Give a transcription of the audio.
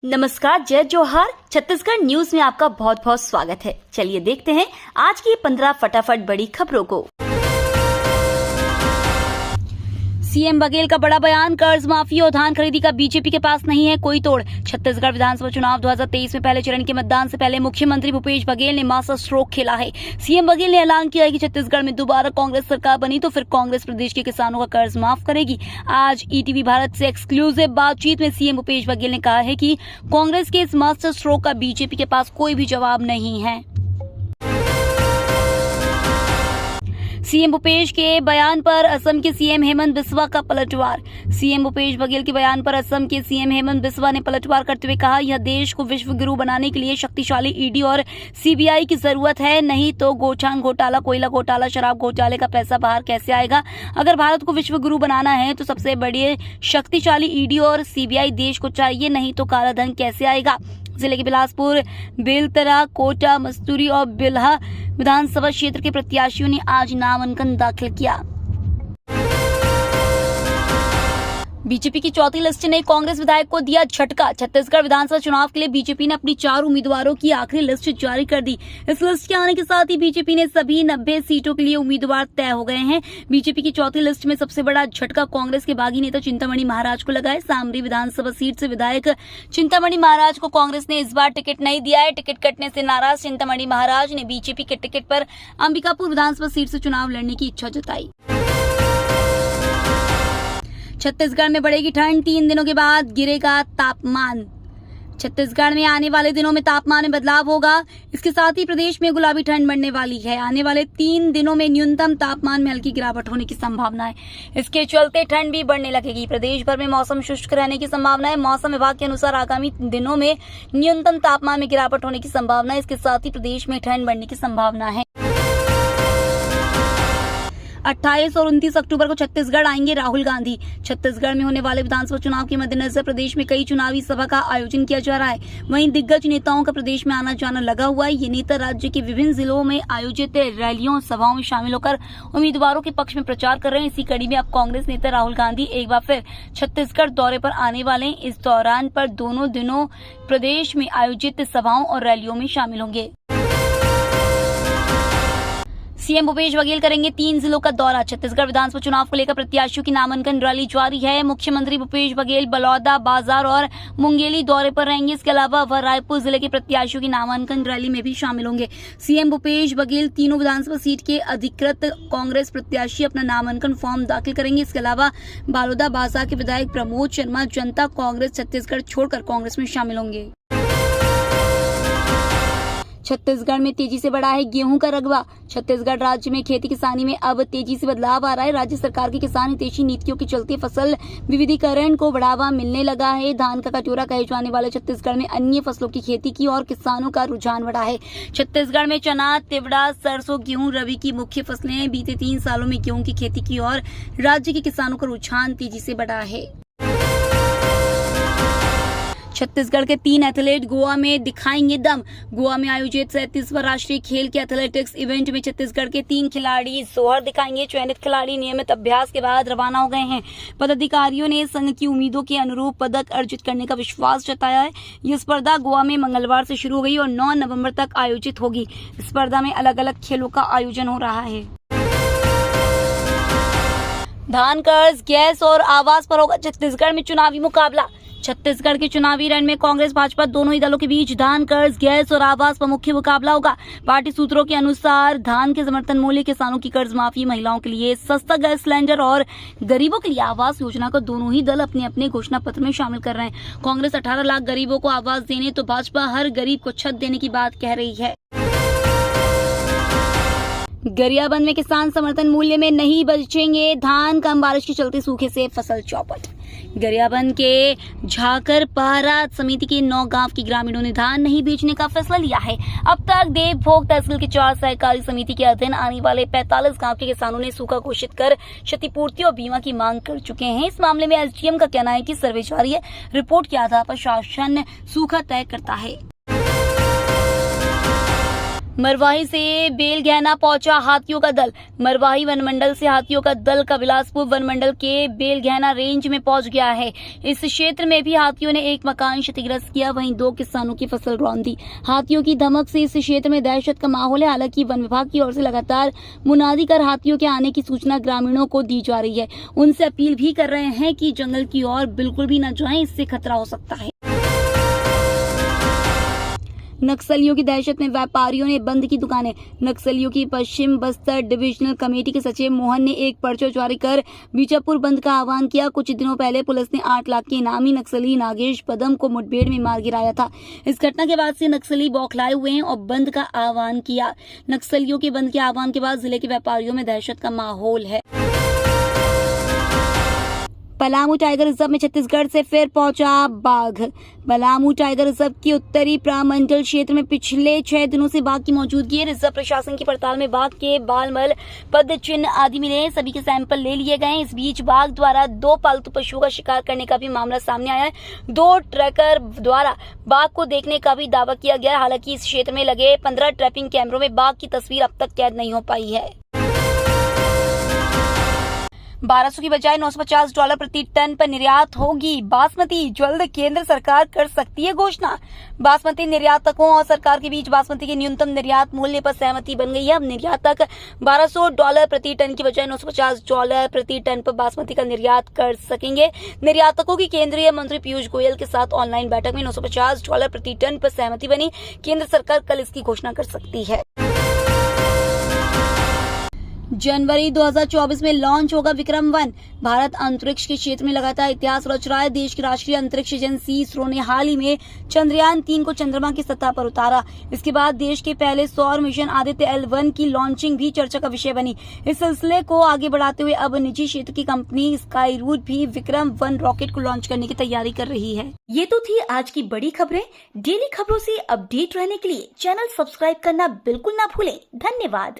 नमस्कार, जय जोहार। छत्तीसगढ़ न्यूज में आपका बहुत बहुत स्वागत है। चलिए देखते हैं आज की 15 फटाफट बड़ी खबरों को। सीएम बघेल का बड़ा बयान, कर्ज माफी और धान खरीदी का बीजेपी के पास नहीं है कोई तोड़। छत्तीसगढ़ विधानसभा चुनाव 2023 में पहले चरण के मतदान से पहले मुख्यमंत्री भूपेश बघेल ने मास्टर स्ट्रोक खेला है। सीएम बघेल ने ऐलान किया है कि छत्तीसगढ़ में दोबारा कांग्रेस सरकार बनी तो फिर कांग्रेस प्रदेश के किसानों का कर्ज माफ करेगी। आज ईटीवी भारत से एक्सक्लूसिव बातचीत में सीएम भूपेश बघेल ने कहा है कि कांग्रेस के इस मास्टर स्ट्रोक का बीजेपी के पास कोई भी जवाब नहीं है। सीएम भूपेश के बयान पर असम के सीएम हेमंत बिस्वा का पलटवार। सीएम भूपेश बघेल के बयान पर असम के सीएम हेमंत बिस्वा ने पलटवार करते हुए कहा, यह देश को विश्व गुरु बनाने के लिए शक्तिशाली ईडी और सीबीआई की जरूरत है, नहीं तो गोचांग घोटाला, कोयला घोटाला, शराब घोटाले का पैसा बाहर कैसे आएगा। अगर भारत को विश्व गुरु बनाना है तो सबसे बड़ी शक्तिशाली ईडी और सीबीआई देश को चाहिए, नहीं तो काला धन कैसे आएगा। जिले के बिलासपुर, बेलतरा, कोटा, मस्तूरी और बिल्हा विधानसभा क्षेत्र के प्रत्याशियों ने आज नामांकन दाखिल किया। बीजेपी की चौथी लिस्ट ने कांग्रेस विधायक को दिया झटका। छत्तीसगढ़ विधानसभा चुनाव के लिए बीजेपी ने अपनी 4 उम्मीदवारों की आखिरी लिस्ट जारी कर दी। इस लिस्ट के आने के साथ ही बीजेपी ने सभी 90 सीटों के लिए उम्मीदवार तय हो गए हैं। बीजेपी की चौथी लिस्ट में सबसे बड़ा झटका कांग्रेस के बागी नेता चिंतामणि महाराज को लगा है। सामरी विधानसभा सीट से विधायक चिंतामणि महाराज को कांग्रेस ने इस बार टिकट नहीं दिया है। टिकट कटने से नाराज चिंतामणि महाराज ने बीजेपी के टिकट पर अंबिकापुर विधानसभा सीट से चुनाव लड़ने की इच्छा जताई। छत्तीसगढ़ में बढ़ेगी ठंड, 3 दिनों के बाद गिरेगा तापमान। छत्तीसगढ़ में आने वाले दिनों में तापमान में बदलाव होगा। इसके साथ ही प्रदेश में गुलाबी ठंड बढ़ने वाली है। आने वाले 3 दिनों में न्यूनतम तापमान में हल्की गिरावट होने की संभावना है। इसके चलते ठंड भी बढ़ने लगेगी। प्रदेश भर में मौसम शुष्क रहने की संभावना है। मौसम विभाग के अनुसार आगामी दिनों में न्यूनतम तापमान में गिरावट होने की संभावना है। इसके साथ ही प्रदेश में ठंड बढ़ने की संभावना है। 28 और 29 अक्टूबर को छत्तीसगढ़ आएंगे राहुल गांधी। छत्तीसगढ़ में होने वाले विधानसभा चुनाव के मद्देनजर प्रदेश में कई चुनावी सभा का आयोजन किया जा रहा है। वहीं दिग्गज नेताओं का प्रदेश में आना जाना लगा हुआ है। ये नेता राज्य के विभिन्न जिलों में आयोजित रैलियों सभाओं में शामिल होकर उम्मीदवारों के पक्ष में प्रचार कर रहे हैं। इसी कड़ी में अब कांग्रेस नेता राहुल गांधी एक बार फिर छत्तीसगढ़ दौरे पर आने वाले हैं। इस दौरान पर दोनों दिनों प्रदेश में आयोजित सभाओं और रैलियों में शामिल होंगे। सीएम भूपेश बघेल करेंगे 3 जिलों का दौरा। छत्तीसगढ़ विधानसभा चुनाव को लेकर प्रत्याशियों की नामांकन रैली जारी है। मुख्यमंत्री भूपेश बघेल बलौदा, बाजार और मुंगेली दौरे पर रहेंगे। इसके अलावा वह रायपुर जिले के प्रत्याशियों की नामांकन रैली में भी शामिल होंगे। सीएम भूपेश बघेल तीनों विधानसभा सीट के अधिकृत कांग्रेस प्रत्याशी अपना नामांकन फॉर्म दाखिल करेंगे। इसके अलावा बलौदा बाजार के विधायक प्रमोद शर्मा जनता कांग्रेस छत्तीसगढ़ छोड़कर कांग्रेस में शामिल होंगे। छत्तीसगढ़ में तेजी से बढ़ा है गेहूं का रकबा। छत्तीसगढ़ राज्य में खेती किसानी में अब तेजी से बदलाव आ रहा है। राज्य सरकार की किसान हितैषी नीतियों के चलते फसल विविधीकरण को बढ़ावा मिलने लगा है। धान का कटोरा कहे जाने वाले छत्तीसगढ़ में अन्य फसलों की खेती की और किसानों का रुझान बढ़ा है। छत्तीसगढ़ में चना, तिवड़ा, सरसों, गेहूं रबी की मुख्य फसलें। बीते 3 सालों में गेहूं की खेती की और राज्य के किसानों का रुझान तेजी से बढ़ा है। छत्तीसगढ़ के 3 एथलीट गोवा में दिखाएंगे दम। गोवा में आयोजित 37वां राष्ट्रीय खेल के एथलेटिक्स इवेंट में छत्तीसगढ़ के 3 खिलाड़ी जोहर दिखाएंगे। चयनित खिलाड़ी नियमित अभ्यास के बाद रवाना हो गए हैं। पदाधिकारियों ने संघ की उम्मीदों के अनुरूप पदक अर्जित करने का विश्वास जताया है। यह स्पर्धा गोवा में मंगलवार से शुरू हो गई और 9 नवंबर तक आयोजित होगी। स्पर्धा में अलग अलग खेलों का आयोजन हो रहा है। धान, कर्ज, गैस और आवास पर होगा छत्तीसगढ़ में चुनावी मुकाबला। छत्तीसगढ़ के चुनावी रण में कांग्रेस भाजपा दोनों ही दलों के बीच धान, कर्ज, गैस और आवास पर मुख्य मुकाबला होगा। पार्टी सूत्रों के अनुसार धान के समर्थन मूल्य, किसानों की कर्ज माफी, महिलाओं के लिए सस्ता गैस सिलेंडर और गरीबों के लिए आवास योजना को दोनों ही दल अपने अपने घोषणा पत्र में शामिल कर रहे हैं। कांग्रेस 18 लाख गरीबों को आवास देने तो भाजपा हर गरीब को छत देने की बात कह रही है। गरियाबंद में किसान समर्थन मूल्य में नहीं बचेंगे धान, कम बारिश के चलते सूखे से फसल चौपट। गरियाबंद के झाकरपारा समिति के 9 गांव के ग्रामीणों ने धान नहीं बेचने का फैसला लिया है। अब तक देवभोग तहसील के 4 सहकारी समिति के अधीन आने वाले 45 गांव के किसानों ने सूखा घोषित कर क्षतिपूर्ति और बीमा की मांग कर चुके हैं। इस मामले में एसडीएम का कहना है कि सर्वे जारी है। रिपोर्ट के आधार पर शासन सूखा तय करता है। मरवाही से बेलगहना पहुंचा हाथियों का दल। मरवाही वनमंडल से हाथियों का दल का बिलासपुर वनमंडल के बेलगहना रेंज में पहुंच गया है। इस क्षेत्र में भी हाथियों ने एक मकान क्षतिग्रस्त किया, वहीं 2 किसानों की फसल रौंद दी। हाथियों की धमक से इस क्षेत्र में दहशत का माहौल है। हालांकि वन विभाग की ओर से लगातार मुनादी कर हाथियों के आने की सूचना ग्रामीणों को दी जा रही है। उनसे अपील भी कर रहे हैं कि जंगल की ओर बिल्कुल भी न जाएं, इससे खतरा हो सकता है। नक्सलियों की दहशत में व्यापारियों ने बंद की दुकानें। नक्सलियों की पश्चिम बस्तर डिविजनल कमेटी के सचिव मोहन ने एक पर्चा जारी कर बीजापुर बंद का आह्वान किया। कुछ दिनों पहले पुलिस ने 8 लाख के इनामी नक्सली नागेश पदम को मुठभेड़ में मार गिराया था। इस घटना के बाद से नक्सली बौखलाए हुए हैं और बंद का आह्वान किया। नक्सलियों के बंद के आह्वान के बाद जिले के व्यापारियों में दहशत का माहौल है। पलामू टाइगर रिजर्व में छत्तीसगढ़ से फिर पहुंचा बाघ। पलामू टाइगर रिजर्व की उत्तरी प्रामंडल क्षेत्र में पिछले 6 दिनों से बाघ की मौजूदगी है। रिजर्व प्रशासन की पड़ताल में बाघ के बाल-मल, पद चिन्ह आदि मिले। सभी के सैंपल ले लिए गए। इस बीच बाघ द्वारा 2 पालतू पशुओं का शिकार करने का भी मामला सामने आया है। 2 ट्रैकर द्वारा बाघ को देखने का भी दावा किया गया। हालांकि इस क्षेत्र में लगे 15 ट्रैपिंग कैमरों में बाघ की तस्वीर अब तक कैद नहीं हो पाई है। 1200 की बजाय $950 प्रति टन पर निर्यात होगी बासमती। जल्द केंद्र सरकार कर सकती है घोषणा। बासमती निर्यातकों और सरकार के बीच बासमती के न्यूनतम निर्यात मूल्य पर सहमति बन गई है। अब निर्यातक $1200 प्रति टन की बजाय $950 प्रति टन पर बासमती का निर्यात कर सकेंगे। निर्यातकों की केंद्रीय मंत्री पीयूष गोयल के साथ ऑनलाइन बैठक में $950 प्रति टन पर सहमति बनी। केंद्र सरकार कल इसकी घोषणा कर सकती है। जनवरी 2024 में लॉन्च होगा विक्रम-1। भारत अंतरिक्ष के क्षेत्र में लगातार इतिहास रच रहा है। देश की राष्ट्रीय अंतरिक्ष एजेंसी इसरो ने हाल ही में चंद्रयान 3 को चंद्रमा की सतह पर उतारा। इसके बाद देश के पहले सौर मिशन आदित्य L1 की लॉन्चिंग भी चर्चा का विषय बनी। इस सिलसिले को आगे बढ़ाते हुए अब निजी क्षेत्र की कंपनी स्काई रूट भी विक्रम-1 रॉकेट को लॉन्च करने की तैयारी कर रही है। ये तो थी आज की बड़ी खबरें। डेली खबरों से अपडेट रहने के लिए चैनल सब्सक्राइब करना बिल्कुल ना भूलें। धन्यवाद।